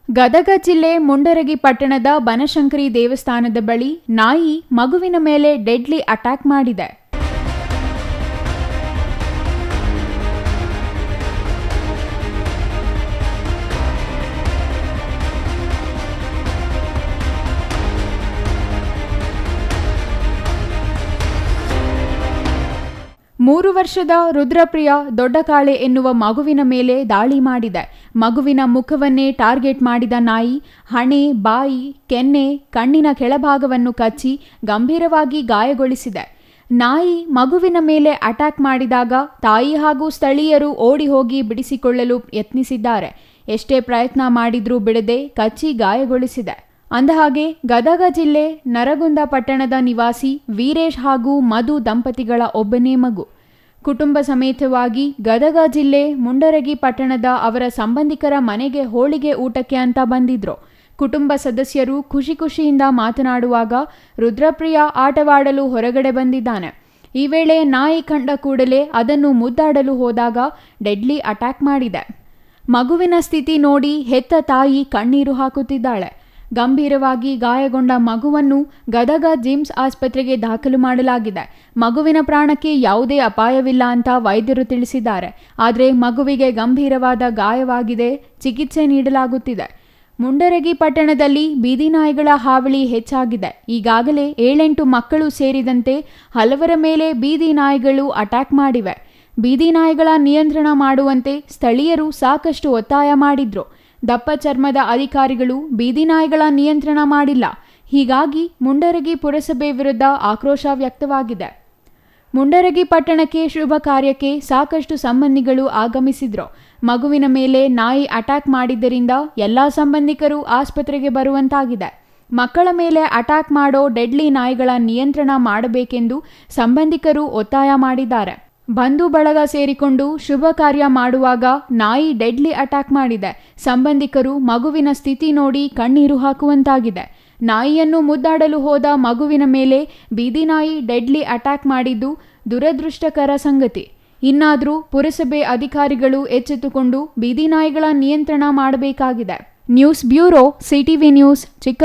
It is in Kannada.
ಗದಗ ಜಿಲ್ಲೆ ಮುಂಡರಗಿ ಪಟ್ಟಣದ ಬನಶಂಕರಿ ದೇವಸ್ಥಾನದ ಬಳಿ ನಾಯಿ ಮಗುವಿನ ಮೇಲೆ ಡೆಡ್ಲಿ ಅಟ್ಯಾಕ್ ಮಾಡಿದೆ. ಮೂರು ವರ್ಷದ ರುದ್ರಪ್ರಿಯ ದೊಡ್ಡಕಾಳೆ ಎನ್ನುವ ಮಗುವಿನ ಮೇಲೆ ದಾಳಿ ಮಾಡಿದೆ. ಮಗುವಿನ ಮುಖವನ್ನೇ ಟಾರ್ಗೆಟ್ ಮಾಡಿದ ನಾಯಿ ಹಣೆ, ಬಾಯಿ, ಕೆನ್ನೆ, ಕಣ್ಣಿನ ಕೆಳಭಾಗವನ್ನು ಕಚ್ಚಿ ಗಂಭೀರವಾಗಿ ಗಾಯಗೊಳಿಸಿದೆ. ನಾಯಿ ಮಗುವಿನ ಮೇಲೆ ಅಟ್ಯಾಕ್ ಮಾಡಿದಾಗ ತಾಯಿ ಹಾಗೂ ಸ್ಥಳೀಯರು ಓಡಿ ಹೋಗಿ ಬಿಡಿಸಿಕೊಳ್ಳಲು ಯತ್ನಿಸಿದ್ದಾರೆ. ಎಷ್ಟೇ ಪ್ರಯತ್ನ ಮಾಡಿದ್ರೂ ಬಿಡದೆ ಕಚ್ಚಿ ಗಾಯಗೊಳಿಸಿದೆ. ಅಂದಹಾಗೆ ಗದಗ ಜಿಲ್ಲೆ ನರಗುಂದ ಪಟ್ಟಣದ ನಿವಾಸಿ ವೀರೇಶ್ ಹಾಗೂ ಮಧು ದಂಪತಿಗಳ ಒಬ್ಬನೇ ಮಗು. ಕುಟುಂಬ ಸಮೇತವಾಗಿ ಗದಗ ಜಿಲ್ಲೆ ಮುಂಡರಗಿ ಪಟ್ಟಣದ ಅವರ ಸಂಬಂಧಿಕರ ಮನೆಗೆ ಹೋಳಿಗೆ ಊಟಕ್ಕೆ ಅಂತ ಬಂದಿದ್ರು. ಕುಟುಂಬ ಸದಸ್ಯರು ಖುಷಿಯಿಂದ ಮಾತನಾಡುವಾಗ ರುದ್ರಪ್ರಿಯ ಆಟವಾಡಲು ಹೊರಗಡೆ ಬಂದಿದ್ದಾನೆ. ಈ ವೇಳೆ ನಾಯಿ ಕಂಡ ಕೂಡಲೇ ಅದನ್ನು ಮುದ್ದಾಡಲು ಹೋದಾಗ ಡೆಡ್ಲಿ ಅಟ್ಯಾಕ್ ಮಾಡಿದೆ. ಮಗುವಿನ ಸ್ಥಿತಿ ನೋಡಿ ಹೆತ್ತ ತಾಯಿ ಕಣ್ಣೀರು ಹಾಕುತ್ತಿದ್ದಾಳೆ. ಗಂಭೀರವಾಗಿ ಗಾಯಗೊಂಡ ಮಗುವನ್ನು ಗದಗ ಜಿಮ್ಸ್ ಆಸ್ಪತ್ರೆಗೆ ದಾಖಲು ಮಾಡಲಾಗಿದೆ. ಮಗುವಿನ ಪ್ರಾಣಕ್ಕೆ ಯಾವುದೇ ಅಪಾಯವಿಲ್ಲ ಅಂತ ವೈದ್ಯರು ತಿಳಿಸಿದ್ದಾರೆ. ಆದರೆ ಮಗುವಿಗೆ ಗಂಭೀರವಾದ ಗಾಯವಾಗಿದೆ, ಚಿಕಿತ್ಸೆ ನೀಡಲಾಗುತ್ತಿದೆ. ಮುಂಡರಗಿ ಪಟ್ಟಣದಲ್ಲಿ ಬೀದಿ ನಾಯಿಗಳ ಹಾವಳಿ ಹೆಚ್ಚಾಗಿದೆ. ಈಗಾಗಲೇ 7-8 ಮಕ್ಕಳು ಸೇರಿದಂತೆ ಹಲವರ ಮೇಲೆ ಬೀದಿ ನಾಯಿಗಳು ಅಟ್ಯಾಕ್ ಮಾಡಿವೆ. ಬೀದಿ ನಾಯಿಗಳ ನಿಯಂತ್ರಣ ಮಾಡುವಂತೆ ಸ್ಥಳೀಯರು ಸಾಕಷ್ಟು ಒತ್ತಾಯ ಮಾಡಿದ್ರು. ದಪ್ಪ ಚರ್ಮದ ಅಧಿಕಾರಿಗಳು ಬೀದಿ ನಾಯಿಗಳ ನಿಯಂತ್ರಣ ಮಾಡಿಲ್ಲ. ಹೀಗಾಗಿ ಮುಂಡರಗಿ ಪುರಸಭೆ ವಿರುದ್ಧ ಆಕ್ರೋಶ ವ್ಯಕ್ತವಾಗಿದೆ. ಮುಂಡರಗಿ ಪಟ್ಟಣಕ್ಕೆ ಶುಭ ಕಾರ್ಯಕ್ಕೆ ಸಾಕಷ್ಟು ಸಂಬಂಧಿಗಳು ಆಗಮಿಸಿದ್ರು. ಮಗುವಿನ ಮೇಲೆ ನಾಯಿ ಅಟ್ಯಾಕ್ ಮಾಡಿದ್ದರಿಂದ ಎಲ್ಲ ಸಂಬಂಧಿಕರು ಆಸ್ಪತ್ರೆಗೆ ಬರುವಂತಾಗಿದೆ. ಮಕ್ಕಳ ಮೇಲೆ ಅಟ್ಯಾಕ್ ಮಾಡೋ ಡೆಡ್ಲಿ ನಾಯಿಗಳ ನಿಯಂತ್ರಣ ಮಾಡಬೇಕೆಂದು ಸಂಬಂಧಿಕರು ಒತ್ತಾಯ ಮಾಡಿದ್ದಾರೆ. ಬಂಧು ಬಳಗ ಸೇರಿಕೊಂಡು ಶುಭ ಕಾರ್ಯ ಮಾಡುವಾಗ ನಾಯಿ ಡೆಡ್ಲಿ ಅಟ್ಯಾಕ್ ಮಾಡಿದೆ. ಸಂಬಂಧಿಕರು ಮಗುವಿನ ಸ್ಥಿತಿ ನೋಡಿ ಕಣ್ಣೀರು ಹಾಕುವಂತಾಗಿದೆ. ನಾಯಿಯನ್ನು ಮುದ್ದಾಡಲು ಹೋದ ಮಗುವಿನ ಮೇಲೆ ಬೀದಿ ನಾಯಿ ಡೆಡ್ಲಿ ಅಟ್ಯಾಕ್ ಮಾಡಿದ್ದು ದುರದೃಷ್ಟಕರ ಸಂಗತಿ. ಇನ್ನಾದರೂ ಪುರಸಭೆ ಅಧಿಕಾರಿಗಳು ಎಚ್ಚೆತ್ತುಕೊಂಡು ಬೀದಿ ನಾಯಿಗಳ ನಿಯಂತ್ರಣ ಮಾಡಬೇಕಾಗಿದೆ. ನ್ಯೂಸ್ ಬ್ಯೂರೋ, ಸಿಟಿವಿ ನ್ಯೂಸ್, ಚಿಕ್ಕ